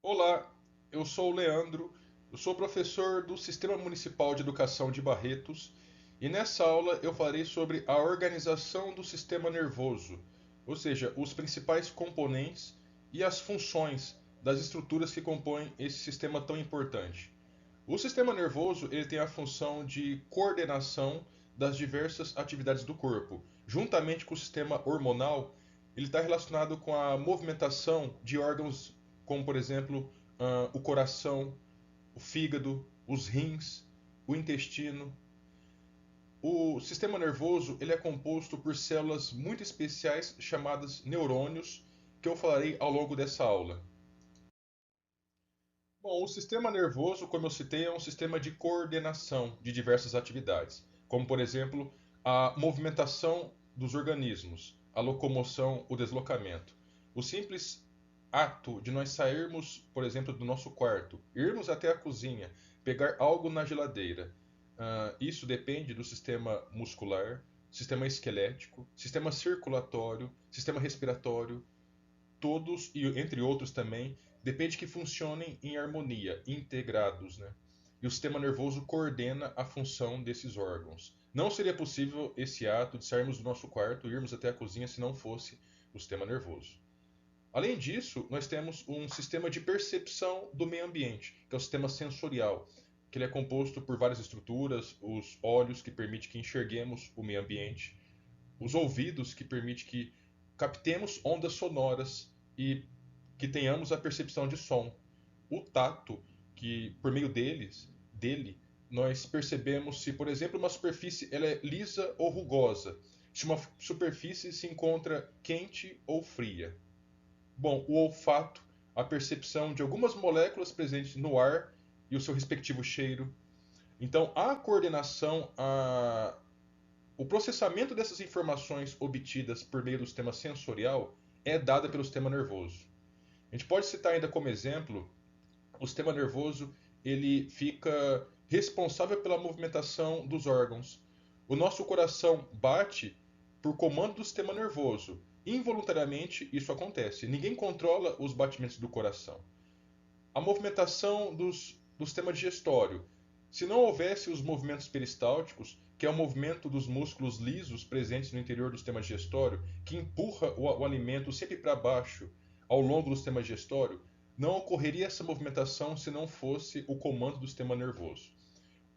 Olá, eu sou o Leandro, eu sou professor do Sistema Municipal de Educação de Barretos e nessa aula eu falarei sobre a organização do sistema nervoso, ou seja, os principais componentes e as funções das estruturas que compõem esse sistema tão importante. O sistema nervoso ele tem a função de coordenação das diversas atividades do corpo. Juntamente com o sistema hormonal, ele está relacionado com a movimentação de órgãos como, por exemplo, o coração, o fígado, os rins, o intestino. O sistema nervoso ele é composto por células muito especiais chamadas neurônios, que eu falarei ao longo dessa aula. Bom, o sistema nervoso, como eu citei, é um sistema de coordenação de diversas atividades, como, por exemplo, a movimentação dos organismos, a locomoção, o deslocamento. O simples ato de nós sairmos, por exemplo, do nosso quarto, irmos até a cozinha, pegar algo na geladeira, isso depende do sistema muscular, sistema esquelético, sistema circulatório, sistema respiratório, todos, e entre outros também, depende que funcionem em harmonia, integrados, né? E o sistema nervoso coordena a função desses órgãos. Não seria possível esse ato de sairmos do nosso quarto e irmos até a cozinha se não fosse o sistema nervoso. Além disso, nós temos um sistema de percepção do meio ambiente, que é o sistema sensorial, que ele é composto por várias estruturas, os olhos que permitem que enxerguemos o meio ambiente, os ouvidos que permitem que captemos ondas sonoras e que tenhamos a percepção de som, o tato, que por meio dele, nós percebemos se, por exemplo, uma superfície ela é lisa ou rugosa, se uma superfície se encontra quente ou fria. Bom, o olfato, a percepção de algumas moléculas presentes no ar e o seu respectivo cheiro. Então, a coordenação, o processamento dessas informações obtidas por meio do sistema sensorial é dada pelo sistema nervoso. A gente pode citar ainda como exemplo o sistema nervoso ele fica responsável pela movimentação dos órgãos. O nosso coração bate por comando do sistema nervoso. Involuntariamente isso acontece. Ninguém controla os batimentos do coração. A movimentação do sistema digestório. Se não houvesse os movimentos peristálticos, que é o movimento dos músculos lisos presentes no interior do sistema digestório, que empurra o alimento sempre para baixo ao longo do sistema digestório, não ocorreria essa movimentação se não fosse o comando do sistema nervoso.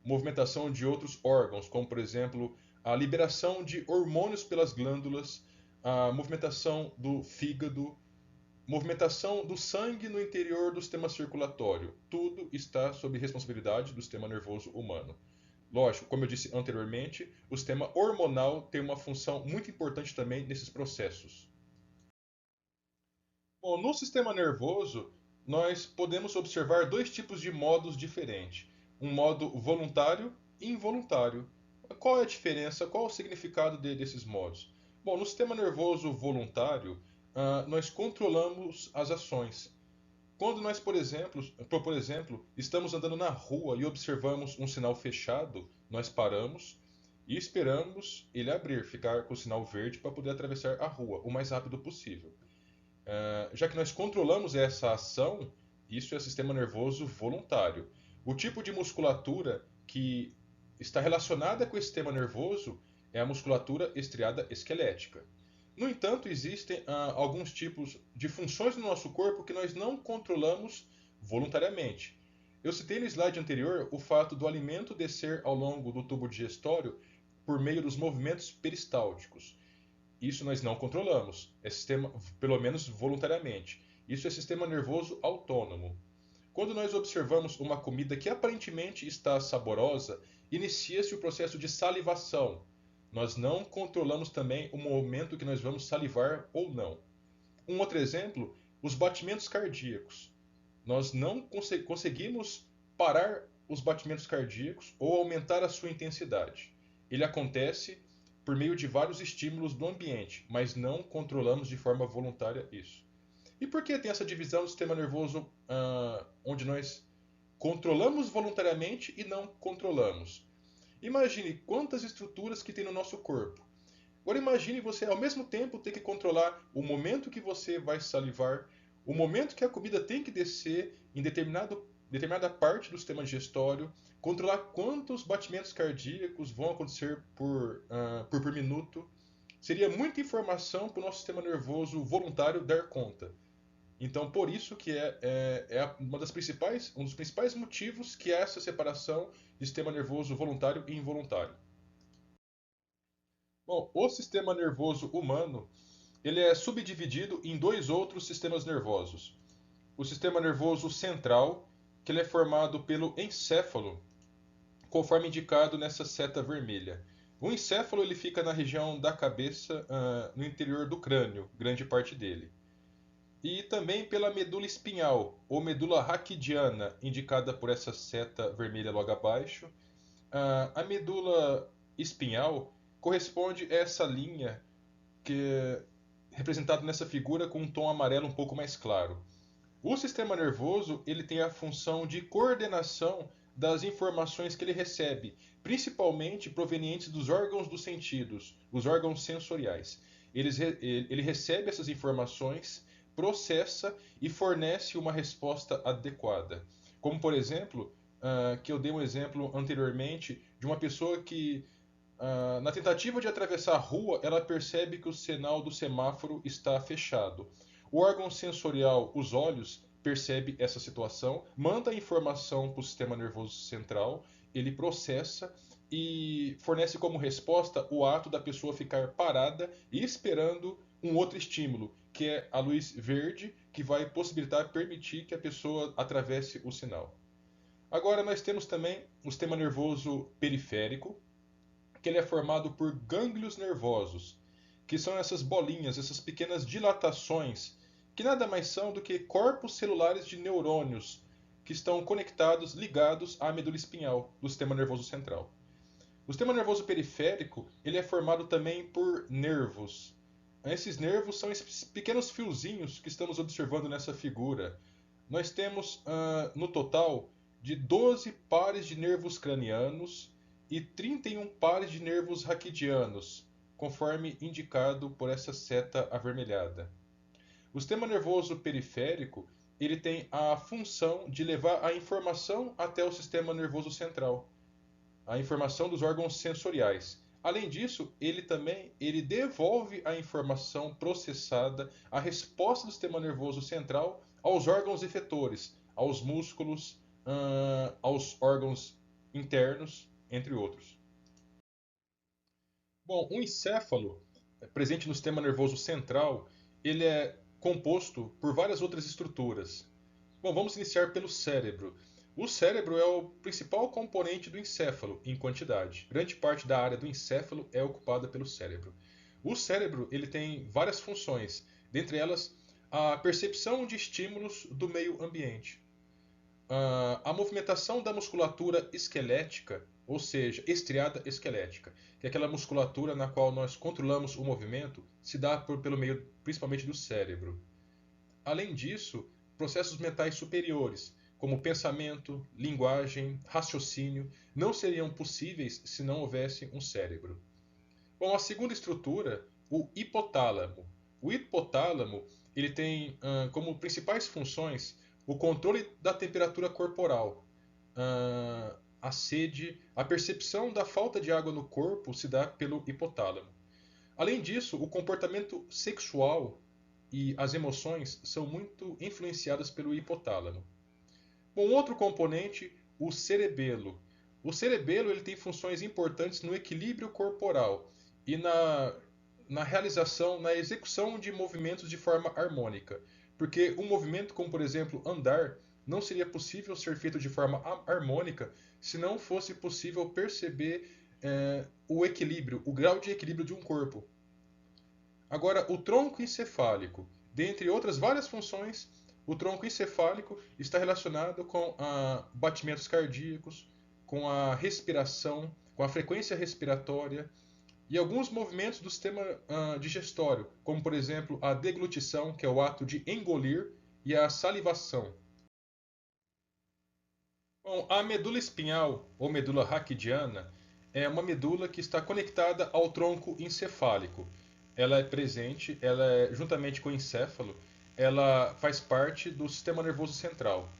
Movimentação de outros órgãos, como por exemplo a liberação de hormônios pelas glândulas, a movimentação do fígado, movimentação do sangue no interior do sistema circulatório. Tudo está sob responsabilidade do sistema nervoso humano. Lógico, como eu disse anteriormente, o sistema hormonal tem uma função muito importante também nesses processos. Bom, no sistema nervoso, nós podemos observar dois tipos de modos diferentes: um modo voluntário e involuntário. Qual é a diferença? Qual é o significado desses modos? Bom, no sistema nervoso voluntário, nós controlamos as ações. Quando nós, por exemplo, estamos andando na rua e observamos um sinal fechado, nós paramos e esperamos ele abrir, ficar com o sinal verde para poder atravessar a rua o mais rápido possível. Já que nós controlamos essa ação, isso é sistema nervoso voluntário. O tipo de musculatura que está relacionada com esse sistema nervoso é a musculatura estriada esquelética. No entanto, existem alguns tipos de funções no nosso corpo que nós não controlamos voluntariamente. Eu citei no slide anterior o fato do alimento descer ao longo do tubo digestório por meio dos movimentos peristálticos. Isso nós não controlamos, é sistema, pelo menos voluntariamente. Isso é sistema nervoso autônomo. Quando nós observamos uma comida que aparentemente está saborosa, inicia-se o processo de salivação. Nós não controlamos também o momento que nós vamos salivar ou não. Um outro exemplo, os batimentos cardíacos. Nós não conseguimos parar os batimentos cardíacos ou aumentar a sua intensidade. Ele acontece por meio de vários estímulos do ambiente, mas não controlamos de forma voluntária isso. E por que tem essa divisão do sistema nervoso onde nós controlamos voluntariamente e não controlamos? Imagine quantas estruturas que tem no nosso corpo. Agora imagine você ao mesmo tempo ter que controlar o momento que você vai salivar, o momento que a comida tem que descer em determinada parte do sistema digestório, controlar quantos batimentos cardíacos vão acontecer por minuto. Seria muita informação para o nosso sistema nervoso voluntário dar conta. Então, por isso que um dos principais motivos que é essa separação de sistema nervoso voluntário e involuntário. Bom, o sistema nervoso humano ele é subdividido em dois outros sistemas nervosos. O sistema nervoso central, que ele é formado pelo encéfalo, conforme indicado nessa seta vermelha. O encéfalo ele fica na região da cabeça, no interior do crânio, grande parte dele. E também pela medula espinhal, ou medula raquidiana, indicada por essa seta vermelha logo abaixo. A medula espinhal corresponde a essa linha que é representada nessa figura com um tom amarelo um pouco mais claro. O sistema nervoso ele tem a função de coordenação das informações que ele recebe, principalmente provenientes dos órgãos dos sentidos, os órgãos sensoriais. Ele recebe essas informações, processa e fornece uma resposta adequada. Como, por exemplo, que eu dei um exemplo anteriormente de uma pessoa que, na tentativa de atravessar a rua, ela percebe que o sinal do semáforo está fechado. O órgão sensorial, os olhos, percebe essa situação, manda a informação para o sistema nervoso central, ele processa e fornece como resposta o ato da pessoa ficar parada e esperando um outro estímulo, que é a luz verde, que vai permitir que a pessoa atravesse o sinal. Agora nós temos também o sistema nervoso periférico, que ele é formado por gânglios nervosos, que são essas bolinhas, essas pequenas dilatações, que nada mais são do que corpos celulares de neurônios que estão conectados, ligados à medula espinhal do sistema nervoso central. O sistema nervoso periférico ele é formado também por nervos. Esses nervos são esses pequenos fiozinhos que estamos observando nessa figura. Nós temos, no total, de 12 pares de nervos cranianos e 31 pares de nervos raquidianos, conforme indicado por essa seta avermelhada. O sistema nervoso periférico ele tem a função de levar a informação até o sistema nervoso central, a informação dos órgãos sensoriais. Além disso, ele devolve a informação processada, a resposta do sistema nervoso central aos órgãos efetores, aos músculos, aos órgãos internos, entre outros. Bom, o encéfalo, presente no sistema nervoso central, ele é composto por várias outras estruturas. Bom, vamos iniciar pelo cérebro. O cérebro é o principal componente do encéfalo em quantidade. Grande parte da área do encéfalo é ocupada pelo cérebro. O cérebro ele tem várias funções, dentre elas a percepção de estímulos do meio ambiente, a movimentação da musculatura esquelética, ou seja, estriada esquelética, que é aquela musculatura na qual nós controlamos o movimento, se dá pelo meio principalmente do cérebro. Além disso, processos mentais superiores, como pensamento, linguagem, raciocínio, não seriam possíveis se não houvesse um cérebro. Bom, a segunda estrutura, o hipotálamo. O hipotálamo ele tem como principais funções o controle da temperatura corporal, a sede, a percepção da falta de água no corpo se dá pelo hipotálamo. Além disso, o comportamento sexual e as emoções são muito influenciadas pelo hipotálamo. Bom, outro componente, o cerebelo. O cerebelo ele tem funções importantes no equilíbrio corporal e na realização, na execução de movimentos de forma harmônica. Porque um movimento como, por exemplo, andar, não seria possível ser feito de forma harmônica se não fosse possível perceber o equilíbrio, o grau de equilíbrio de um corpo. Agora, o tronco encefálico, dentre outras várias funções, o tronco encefálico está relacionado com batimentos cardíacos, com a respiração, com a frequência respiratória e alguns movimentos do sistema digestório, como por exemplo a deglutição, que é o ato de engolir, e a salivação. Bom, a medula espinhal, ou medula raquidiana, é uma medula que está conectada ao tronco encefálico. Ela é presente, juntamente com o encéfalo, ela faz parte do sistema nervoso central.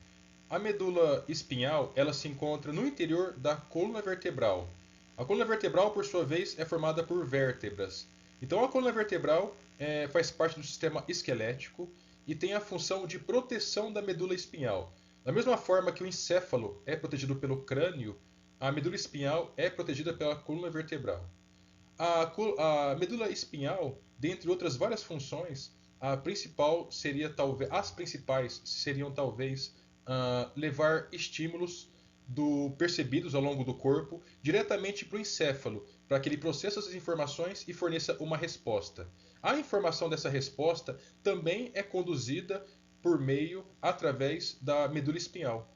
A medula espinhal, ela se encontra no interior da coluna vertebral. A coluna vertebral, por sua vez, é formada por vértebras. Então, a coluna vertebral faz parte do sistema esquelético e tem a função de proteção da medula espinhal. Da mesma forma que o encéfalo é protegido pelo crânio, a medula espinhal é protegida pela coluna vertebral. A medula espinhal, dentre outras várias funções, a principal seria talvez, as principais seriam talvez levar estímulos percebidos ao longo do corpo diretamente para o encéfalo, para que ele processe essas informações e forneça uma resposta. A informação dessa resposta também é conduzida por meio, através da medula espinhal.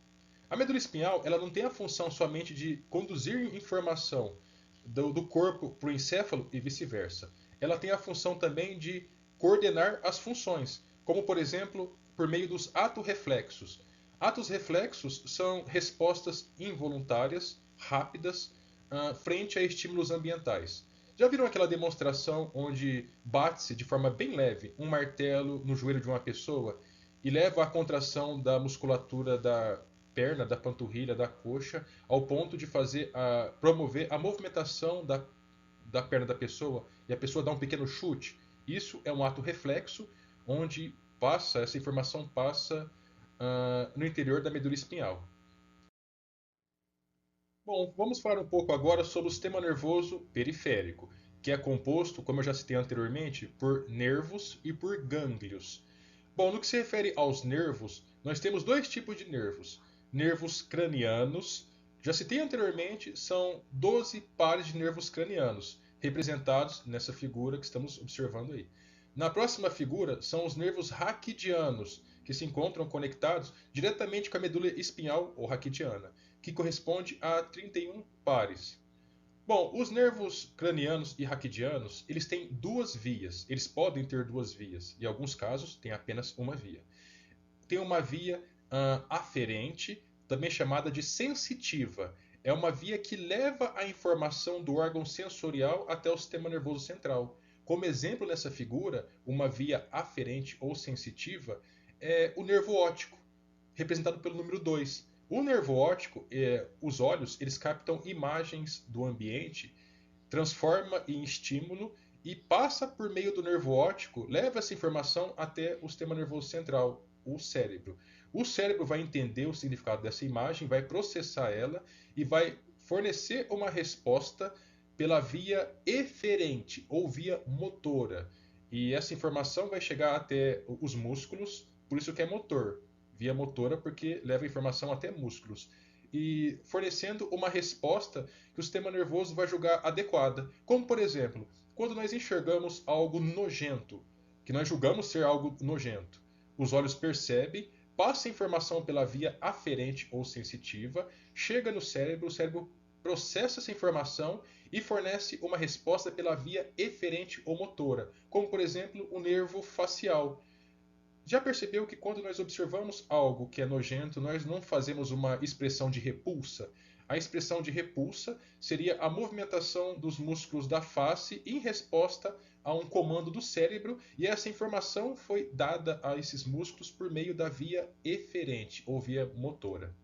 A medula espinhal ela não tem a função somente de conduzir informação do corpo para o encéfalo e vice-versa. Ela tem a função também de coordenar as funções, como por exemplo por meio dos ato-reflexos. Atos reflexos são respostas involuntárias, rápidas, frente a estímulos ambientais. Já viram aquela demonstração onde bate-se de forma bem leve um martelo no joelho de uma pessoa e leva à contração da musculatura da perna, da panturrilha, da coxa, ao ponto de promover a movimentação da perna da pessoa e a pessoa dá um pequeno chute? Isso é um ato reflexo onde essa informação passa no interior da medula espinhal. Bom, vamos falar um pouco agora sobre o sistema nervoso periférico, que é composto, como eu já citei anteriormente, por nervos e por gânglios. Bom, no que se refere aos nervos, nós temos dois tipos de nervos. Nervos cranianos, já citei anteriormente, são 12 pares de nervos cranianos, representados nessa figura que estamos observando aí. Na próxima figura são os nervos raquidianos, que se encontram conectados diretamente com a medula espinhal ou raquidiana, que corresponde a 31 pares. Bom, os nervos cranianos e raquidianos, eles têm duas vias. Eles podem ter duas vias. Em alguns casos, tem apenas uma via. Tem uma via aferente, também chamada de sensitiva. É uma via que leva a informação do órgão sensorial até o sistema nervoso central. Como exemplo nessa figura, uma via aferente ou sensitiva é o nervo óptico, representado pelo número 2. O nervo óptico, os olhos, eles captam imagens do ambiente, transforma em estímulo e passa por meio do nervo óptico, leva essa informação até o sistema nervoso central, o cérebro. O cérebro vai entender o significado dessa imagem, vai processar ela e vai fornecer uma resposta pela via eferente ou via motora. E essa informação vai chegar até os músculos, por isso que é motor. Via motora porque leva informação até músculos. E fornecendo uma resposta que o sistema nervoso vai julgar adequada. Como, por exemplo, quando nós enxergamos algo nojento, que nós julgamos ser algo nojento, os olhos percebem, passa a informação pela via aferente ou sensitiva, chega no cérebro, o cérebro processa essa informação e fornece uma resposta pela via eferente ou motora, como por exemplo o nervo facial. Já percebeu que quando nós observamos algo que é nojento, nós não fazemos uma expressão de repulsa? A expressão de repulsa seria a movimentação dos músculos da face em resposta a um comando do cérebro, e essa informação foi dada a esses músculos por meio da via eferente ou via motora.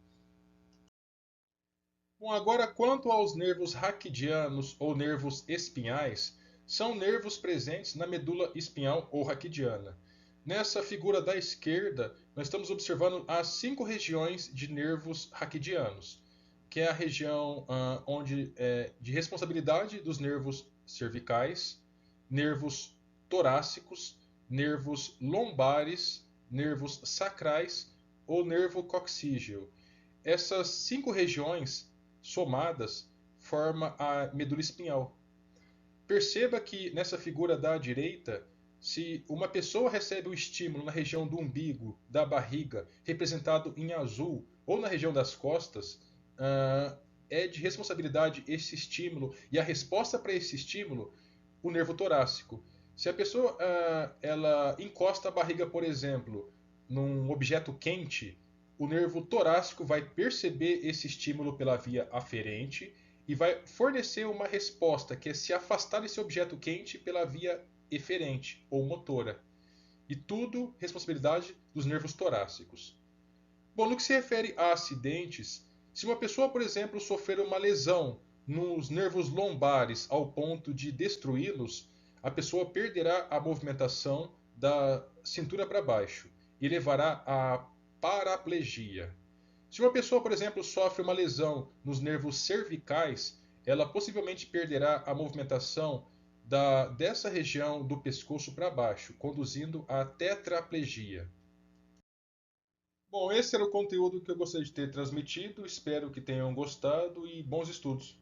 Bom, agora quanto aos nervos raquidianos ou nervos espinhais, são nervos presentes na medula espinhal ou raquidiana. Nessa figura da esquerda, nós estamos observando as 5 regiões de nervos raquidianos, que é a região de responsabilidade dos nervos cervicais, nervos torácicos, nervos lombares, nervos sacrais ou nervo coxígeo. Essas 5 regiões somadas formam a medula espinhal. Perceba que nessa figura da direita, se uma pessoa recebe um estímulo na região do umbigo, da barriga, representado em azul, ou na região das costas, é de responsabilidade esse estímulo e a resposta para esse estímulo, o nervo torácico. Se a pessoa ela encosta a barriga, por exemplo, num objeto quente, o nervo torácico vai perceber esse estímulo pela via aferente e vai fornecer uma resposta, que é se afastar desse objeto quente pela via eferente ou motora. E tudo responsabilidade dos nervos torácicos. Bom, no que se refere a acidentes, se uma pessoa, por exemplo, sofrer uma lesão nos nervos lombares ao ponto de destruí-los, a pessoa perderá a movimentação da cintura para baixo e levará à paraplegia. Se uma pessoa, por exemplo, sofre uma lesão nos nervos cervicais, ela possivelmente perderá a movimentação dessa região do pescoço para baixo, conduzindo à tetraplegia. Bom, esse era o conteúdo que eu gostaria de ter transmitido. Espero que tenham gostado e bons estudos.